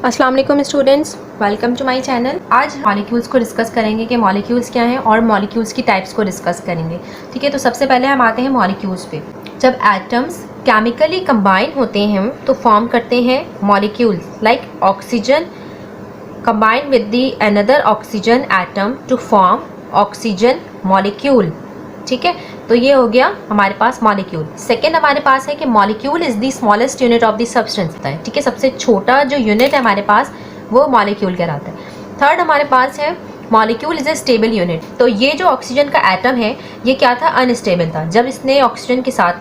अस्सलाम वालेकुम students, welcome to my channel. आज मॉलिक्यूल्स को डिस्कस करेंगे कि मॉलिक्यूल्स क्या हैं और मॉलिक्यूल्स की टाइप्स को डिस्कस करेंगे। ठीक है, तो सबसे पहले हम आते हैं मॉलिक्यूल्स पे। जब एटम्स केमिकली कंबाइन होते हैं तो फॉर्म करते हैं molecules like oxygen combine with the another oxygen atom to form oxygen molecule. ठीक है, तो ये हो गया हमारे पास मॉलिक्यूल। सेकेंड हमारे पास है कि molecule is the smallest unit of the substance है। ठीक है, सबसे छोटा जो यूनिट है हमारे पास वो मॉलिक्यूल कहलाता है। थर्ड हमारे पास है molecule is a stable unit. तो ये जो ऑक्सीजन का एटम है ये क्या था, अनस्टेबल था। जब इसने ऑक्सीजन के साथ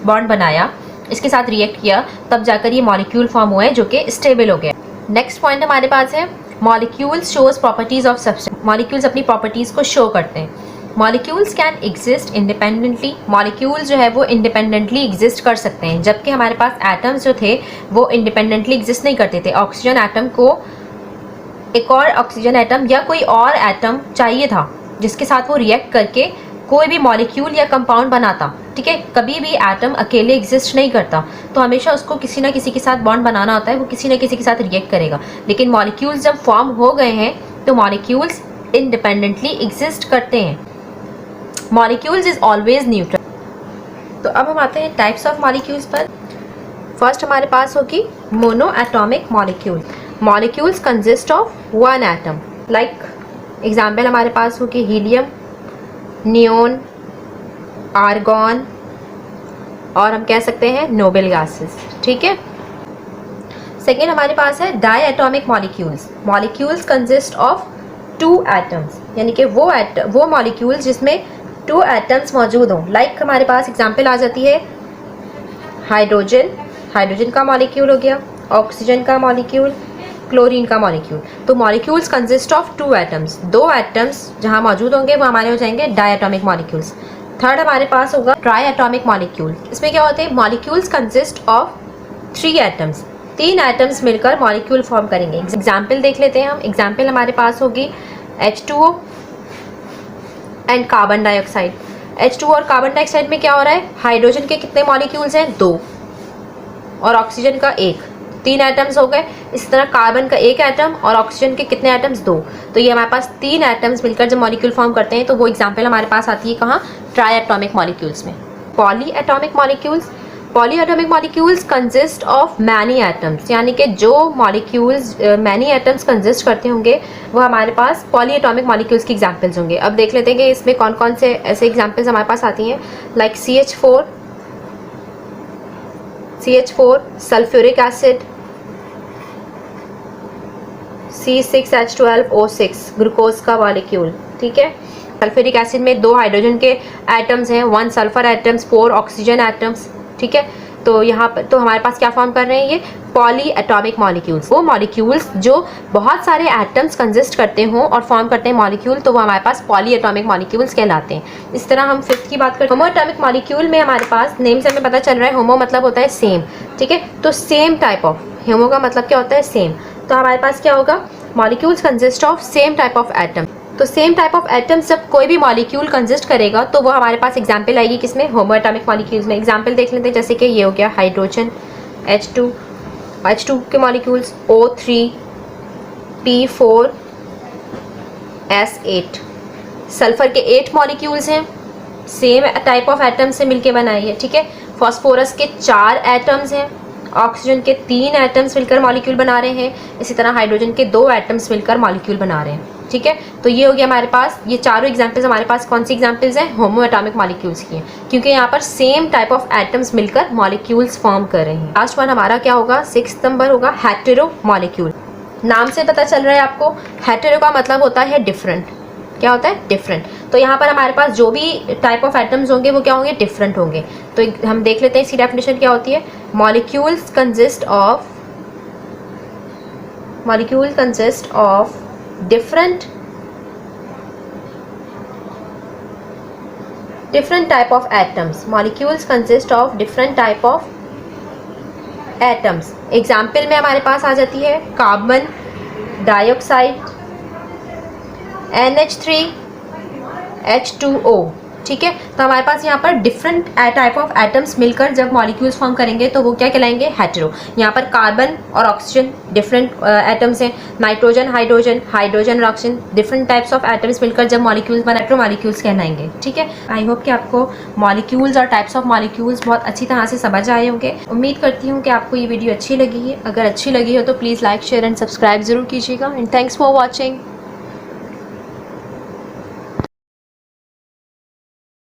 बॉन्ड बनाया, इसके साथ रिएक्ट किया, तब जाकर ये मॉलिक्यूल फॉर्म हुआ है जो कि स्टेबल हो गया। नेक्स्ट पॉइंट हमारे पास है molecules shows properties of substance. Molecules अपनी प्रॉपर्टीज को शो करते हैं। Molecules can exist independently. Molecules जो है वो इंडिपेंडेंटली एग्जिस्ट कर सकते हैं, जबकि हमारे पास एटम्स जो थे वो इंडिपेंडेंटली एग्जिस्ट नहीं करते थे। ऑक्सीजन एटम को एक और ऑक्सीजन एटम या कोई और एटम चाहिए था जिसके साथ वो रिएक्ट करके कोई भी मॉलिक्यूल या कंपाउंड बनाता। ठीक है, कभी भी एटम अकेले एग्जिस्ट नहीं करता, तो हमेशा उसको किसी ना किसी के साथ बॉन्ड बनाना होता है, वो किसी ना किसी के साथ रिएक्ट करेगा। लेकिन मॉलिक्यूल्स जब फॉर्म हो गए हैं तो मॉलिक्यूल्स इंडिपेंडेंटली एग्जिस्ट करते हैं। Molecules is always neutral. तो अब हम आते हैं टाइप्स ऑफ मॉलिक्यूल्स पर। फर्स्ट हमारे पास होगी mono atomic molecule. Molecules consist of one atom. Like example हमारे पास होगी हीलियम, नियोन, आर्गॉन और हम कह सकते हैं नोबेल गैसेस। ठीक है, सेकेंड हमारे पास है diatomic molecules. Molecules consist of two atoms, यानी कि वो मॉलिक्यूल्स जिसमें टू एटम्स मौजूद हों। लाइक हमारे पास एग्जाम्पल आ जाती है हाइड्रोजन, हाइड्रोजन का मॉलिक्यूल हो गया, ऑक्सीजन का मॉलिक्यूल, क्लोरीन का मॉलिक्यूल। तो molecules consist of two atoms. दो एटम्स जहाँ मौजूद होंगे वो हमारे हो जाएंगे डायटॉमिक मॉलिक्यूल्स। थर्ड हमारे पास होगा ट्राई एटॉमिक मॉलिक्यूल। इसमें क्या होते हैं, molecules consist of three atoms. तीन एटम्स मिलकर मॉलिक्यूल फॉर्म करेंगे। एग्जाम्पल देख लेते हैं हम। एग्जाम्पल हमारे पास होगी H2O and carbon dioxide. H2O और कार्बन डाइऑक्साइड में क्या हो रहा है, हाइड्रोजन के कितने मॉलिक्यूल्स हैं, दो, और ऑक्सीजन का एक, तीन एटम्स हो गए। इसी तरह कार्बन का एक एटम और ऑक्सीजन के कितने एटम्स, दो। तो ये हमारे पास तीन एटम्स मिलकर जब मॉलिक्यूल फॉर्म करते हैं तो वो एग्जाम्पल हमारे पास आती है कहाँ, ट्राई एटॉमिक मॉलिक्यूल्स में। Poly atomic molecules. Poly atomic molecules consist of many atoms, यानी कि जो मॉलिक्यूल्स मैनी एटम्स कंसिस्ट करते होंगे वो हमारे पास पॉली एटॉमिक मॉलिक्यूल्स की एग्जांपल्स होंगे। अब देख लेते हैं कि इसमें कौन कौन से ऐसे एग्जांपल्स हमारे पास आती हैं। Like CH4 sulphuric acid, C6H12O6 glucose का मॉलिक्यूल। ठीक है, सल्फ्यूरिक एसिड में दो हाइड्रोजन के एटम्स हैं, one sulphur atoms, four oxygen atoms. ठीक है, तो यहाँ पर तो हमारे पास क्या फॉर्म कर रहे हैं, ये पॉली एटॉमिक मॉलिक्यूल्स। वो मॉलिक्यूल्स जो बहुत सारे एटम्स कंसिस्ट करते हों और फॉर्म करते हैं मॉलिक्यूल, तो वो हमारे पास पॉली एटॉमिक मॉलिक्यूल्स कहलाते हैं। इस तरह हम फिफ्थ की बात करते हैं। होमो एटॉमिक मॉलिक्यूल में हमारे पास नेम से हमें पता चल रहा है, होमो मतलब होता है सेम। ठीक है, तो सेम टाइप ऑफ, होमो का मतलब क्या होता है, सेम। तो हमारे पास क्या होगा, molecules consist of same type of atom. तो सेम टाइप ऑफ एटम्स जब कोई भी मॉलिक्यूल कंसिस्ट करेगा तो वो हमारे पास एग्जाम्पल आएगी किसमें, होमो एटॉमिक मॉलिक्यूल्स में। एग्जाम्पल देख लेते हैं, जैसे कि ये हो गया हाइड्रोजन, H2 के मॉलिक्यूल्स O3 P4S8। सल्फर के 8 मॉलिक्यूल्स हैं, सेम टाइप ऑफ एटम्स से मिलके बनाई है। ठीक है, फॉस्फोरस के 4 एटम्स हैं, ऑक्सीजन के 3 एटम्स मिलकर मॉलिक्यूल बना रहे हैं। इसी तरह हाइड्रोजन के 2 एटम्स मिलकर मॉलिक्यूल बना रहे हैं। ठीक है, तो ये हो गया हमारे पास, ये चारों एग्जांपल्स हमारे पास कौन सी एग्जांपल्स हैं, होमो एटॉमिक मॉलिक्यूल्स की हैं, क्योंकि यहाँ पर सेम टाइप ऑफ एटम्स मिलकर मॉलिक्यूल्स फॉर्म कर रहे हैं। लास्ट वन हमारा क्या होगा, 6th नंबर होगा हेटेरो मॉलिक्यूल। नाम से पता चल रहा है आपको, हेटेरो का मतलब होता है डिफरेंट। क्या होता है, डिफरेंट। तो यहाँ पर हमारे पास जो भी टाइप ऑफ एटम्स होंगे वो क्या होंगे, डिफरेंट होंगे। तो हम देख लेते हैं इसकी डेफिनेशन क्या होती है। Molecules consist of different type of atoms. Molecules consist of different type of atoms. Example में हमारे पास आ जाती है कार्बन डाइऑक्साइड, NH3H2O, ठीक है। तो हमारे पास यहाँ पर डिफरेंट टाइप ऑफ एटम्स मिलकर जब मॉलिक्यूल्स फॉर्म करेंगे तो वो क्या कहलाएंगे, हेटेरो। यहाँ पर कार्बन और ऑक्सीजन डिफरेंट एटम्स हैं, नाइट्रोजन हाइड्रोजन, हाइड्रोजन और oxygen, different types of atoms मिलकर जब मॉलिक्यूल्स बना हेटेरो मॉलिक्यूल्स कहलाएंगे। ठीक है। आई होप कि आपको मॉलिक्यूल्स और टाइप्स ऑफ मॉलिक्यूल्स बहुत अच्छी तरह से समझ आए होंगे। उम्मीद करती हूँ कि आपको ये वीडियो अच्छी लगी है। अगर अच्छी लगी हो तो please like share and subscribe जरूर कीजिएगा। And thanks for watching.